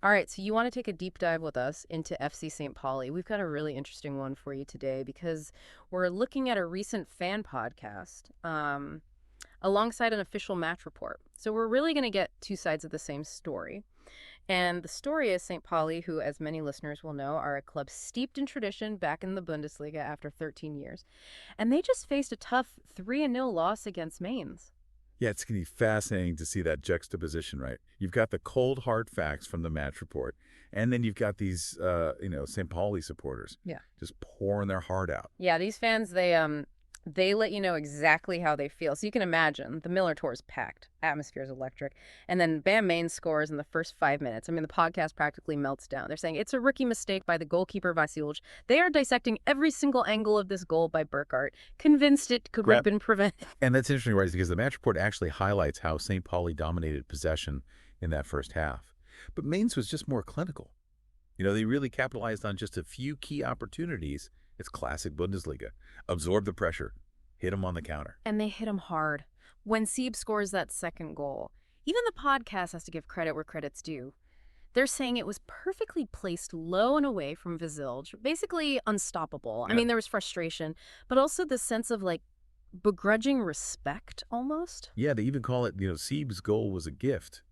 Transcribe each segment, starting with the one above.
All right, so you want to take a deep dive with us into FC St. Pauli. We've got a really interesting one for you today because we're looking at a recent fan podcast alongside an official match report. So we're really going to get two sides of the same story. And the story is St. Pauli, who, as many listeners will know, are a club steeped in tradition back in the Bundesliga after 13 years. And they just faced a tough 3-0 loss against Mainz. Yeah, it's going to be fascinating to see that juxtaposition, right? You've got the cold, hard facts from the match report, and then you've got these, St. Pauli supporters just pouring their heart out. Yeah, these fans, they let you know exactly how they feel. So you can imagine the Miller Tour is packed, atmosphere is electric, and then Bam Main scores in the first 5 minutes. I mean, the podcast practically melts down. They're saying it's a rookie mistake by the goalkeeper Vasilj. They are dissecting every single angle of this goal by Burkhardt, convinced it could have been prevented. And that's interesting, right? Because the match report actually highlights how St. Pauli dominated possession in that first half. But Mainz was just more clinical. They really capitalized on just a few key opportunities. It's classic Bundesliga. Absorb the pressure. Hit him on the counter. And they hit him hard. When Sieb scores that second goal, even the podcast has to give credit where credit's due. They're saying it was perfectly placed low and away from Vasilj, basically unstoppable. Yeah. I mean, there was frustration, but also the sense of, begrudging respect, almost. Yeah, they even call it, Sieb's goal was a gift.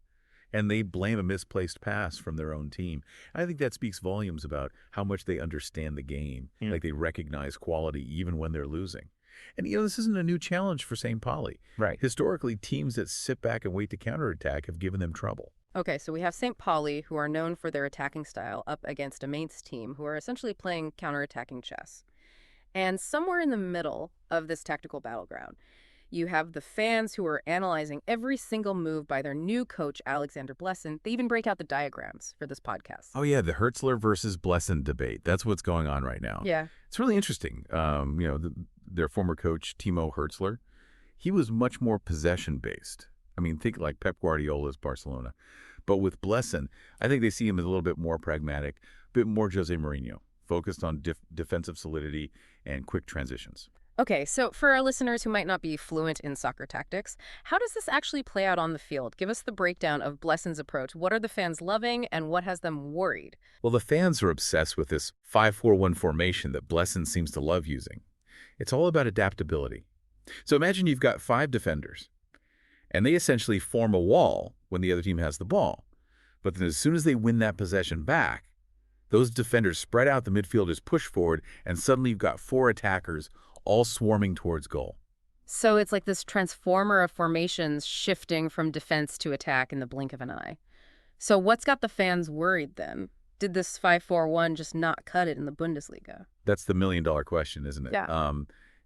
And they blame a misplaced pass from their own team. I think that speaks volumes about how much they understand the game. Like they recognize quality even when they're losing. And, this isn't a new challenge for St. Pauli. Right. Historically, teams that sit back and wait to counterattack have given them trouble. Okay, so we have St. Pauli, who are known for their attacking style, up against a Mainz team who are essentially playing counterattacking chess. And somewhere in the middle of this tactical battleground, you have the fans who are analyzing every single move by their new coach, Alexander Blessin. They even break out the diagrams for this podcast. Oh, yeah, the Hertzler versus Blessin debate. That's what's going on right now. Yeah. It's really interesting. Their former coach, Timo Hertzler, he was much more possession-based. I mean, think like Pep Guardiola's Barcelona. But with Blessin, I think they see him as a little bit more pragmatic, a bit more Jose Mourinho, focused on defensive solidity and quick transitions. Okay, so for our listeners who might not be fluent in soccer tactics, how does this actually play out on the field? Give us the breakdown of Blessin's approach. What are the fans loving and what has them worried? Well, the fans are obsessed with this 5-4-1 formation that Blessin seems to love using. It's all about adaptability. So imagine you've got 5 defenders, and they essentially form a wall when the other team has the ball. But then as soon as they win that possession back, those defenders spread out, the midfielders push forward, and suddenly you've got 4 attackers all swarming towards goal. So it's like this transformer of formations shifting from defense to attack in the blink of an eye. So what's got the fans worried then? Did this 5-4-1 just not cut it in the Bundesliga? That's the million-dollar question, isn't it? Yeah.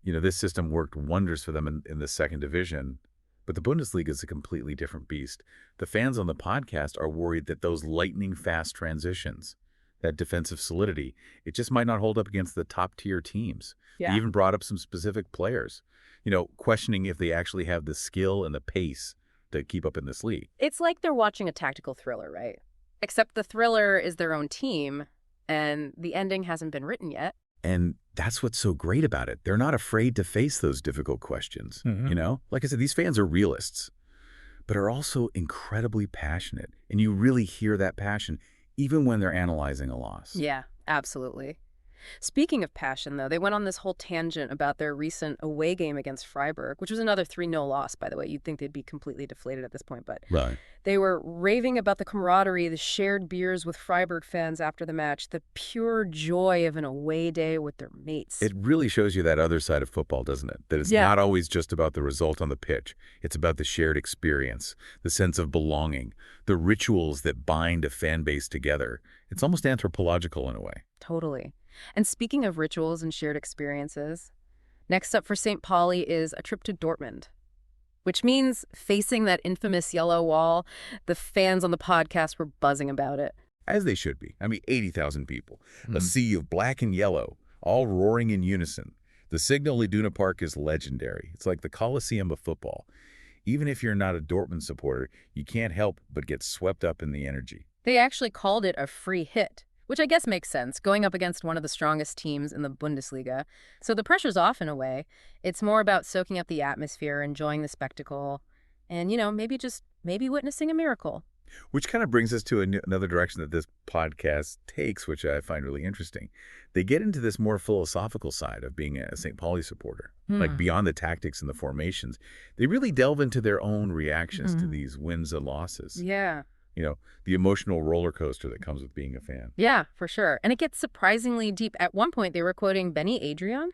This system worked wonders for them in the second division, but the Bundesliga is a completely different beast. The fans on the podcast are worried that those lightning-fast transitions, that defensive solidity, it just might not hold up against the top-tier teams. Yeah. They even brought up some specific players, questioning if they actually have the skill and the pace to keep up in this league. It's like they're watching a tactical thriller, right? Except the thriller is their own team, and the ending hasn't been written yet. And that's what's so great about it. They're not afraid to face those difficult questions, Like I said, these fans are realists, but are also incredibly passionate. And you really hear that passion even when they're analyzing a loss. Yeah, absolutely. Speaking of passion, though, they went on this whole tangent about their recent away game against Freiburg, which was another 3-0 loss, by the way. You'd think they'd be completely deflated at this point, but Right. They were raving about the camaraderie, the shared beers with Freiburg fans after the match, the pure joy of an away day with their mates. It really shows you that other side of football, doesn't it? That it's not always just about the result on the pitch. It's about the shared experience, the sense of belonging, the rituals that bind a fan base together. It's almost anthropological in a way. Totally. And speaking of rituals and shared experiences, next up for St. Pauli is a trip to Dortmund, which means facing that infamous yellow wall. The fans on the podcast were buzzing about it. As they should be. I mean, 80,000 people, a sea of black and yellow, all roaring in unison. The Signal Iduna Park is legendary. It's like the Coliseum of football. Even if you're not a Dortmund supporter, you can't help but get swept up in the energy. They actually called it a free hit, which I guess makes sense, going up against one of the strongest teams in the Bundesliga. So the pressure's off in a way. It's more about soaking up the atmosphere, enjoying the spectacle, and, maybe witnessing a miracle. Which kind of brings us to another direction that this podcast takes, which I find really interesting. They get into this more philosophical side of being a St. Pauli supporter, like Hmm. beyond the tactics and the formations. They really delve into their own reactions to Mhm. these wins and losses. Yeah. You know, the emotional roller coaster that comes with being a fan. Yeah, for sure. And it gets surprisingly deep. At one point, they were quoting Benny Adrian,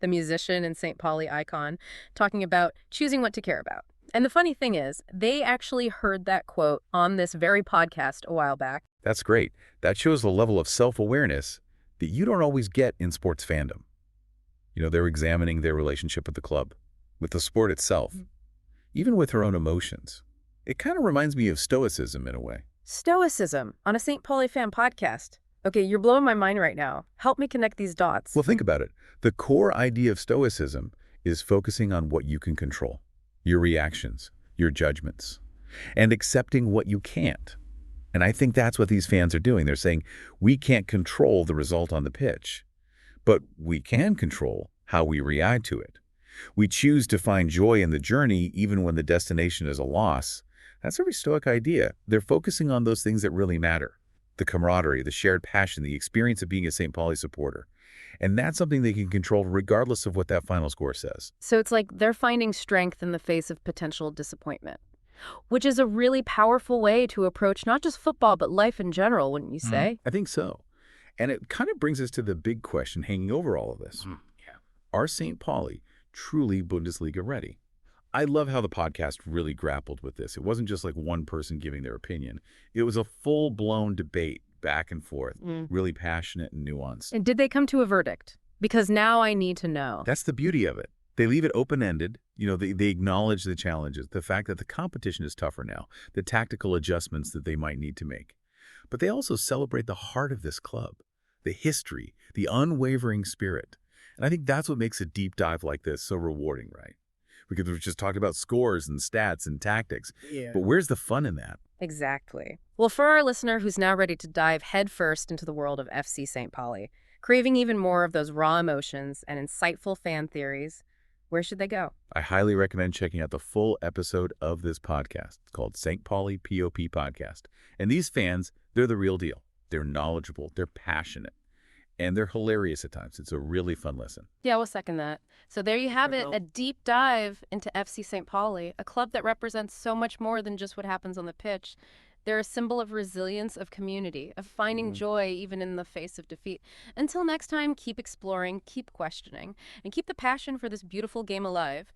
the musician and St. Pauli icon, talking about choosing what to care about. And the funny thing is, they actually heard that quote on this very podcast a while back. That's great. That shows a level of self-awareness that you don't always get in sports fandom. They're examining their relationship with the club, with the sport itself, Mhm. even with their own emotions. It kind of reminds me of stoicism in a way. Stoicism on a St. Pauli fan podcast. Okay, you're blowing my mind right now. Help me connect these dots. Well, think about it. The core idea of stoicism is focusing on what you can control, your reactions, your judgments, and accepting what you can't. And I think that's what these fans are doing. They're saying, we can't control the result on the pitch, but we can control how we react to it. We choose to find joy in the journey even when the destination is a loss. That's a very stoic idea. They're focusing on those things that really matter. The camaraderie, the shared passion, the experience of being a St. Pauli supporter. And that's something they can control regardless of what that final score says. So it's like they're finding strength in the face of potential disappointment, which is a really powerful way to approach not just football, but life in general, wouldn't you say? I think so. And it kind of brings us to the big question hanging over all of this. Yeah. Are St. Pauli truly Bundesliga ready? I love how the podcast really grappled with this. It wasn't just like one person giving their opinion. It was a full-blown debate back and forth, Mm. really passionate and nuanced. And did they come to a verdict? Because now I need to know. That's the beauty of it. They leave it open-ended. They acknowledge the challenges, the fact that the competition is tougher now, the tactical adjustments that they might need to make. But they also celebrate the heart of this club, the history, the unwavering spirit. And I think that's what makes a deep dive like this so rewarding, right? Because we've just talked about scores and stats and tactics. Yeah. But where's the fun in that? Exactly. Well, for our listener who's now ready to dive headfirst into the world of FC St. Pauli, craving even more of those raw emotions and insightful fan theories, where should they go? I highly recommend checking out the full episode of this podcast. It's called St. Pauli POP Podcast. And these fans, they're the real deal. They're knowledgeable, they're passionate, and they're hilarious at times. It's a really fun listen. Yeah, we'll second that. So there you have it, a deep dive into FC St. Pauli, a club that represents so much more than just what happens on the pitch. They're a symbol of resilience, of community, of finding joy even in the face of defeat. Until next time, keep exploring, keep questioning, and keep the passion for this beautiful game alive.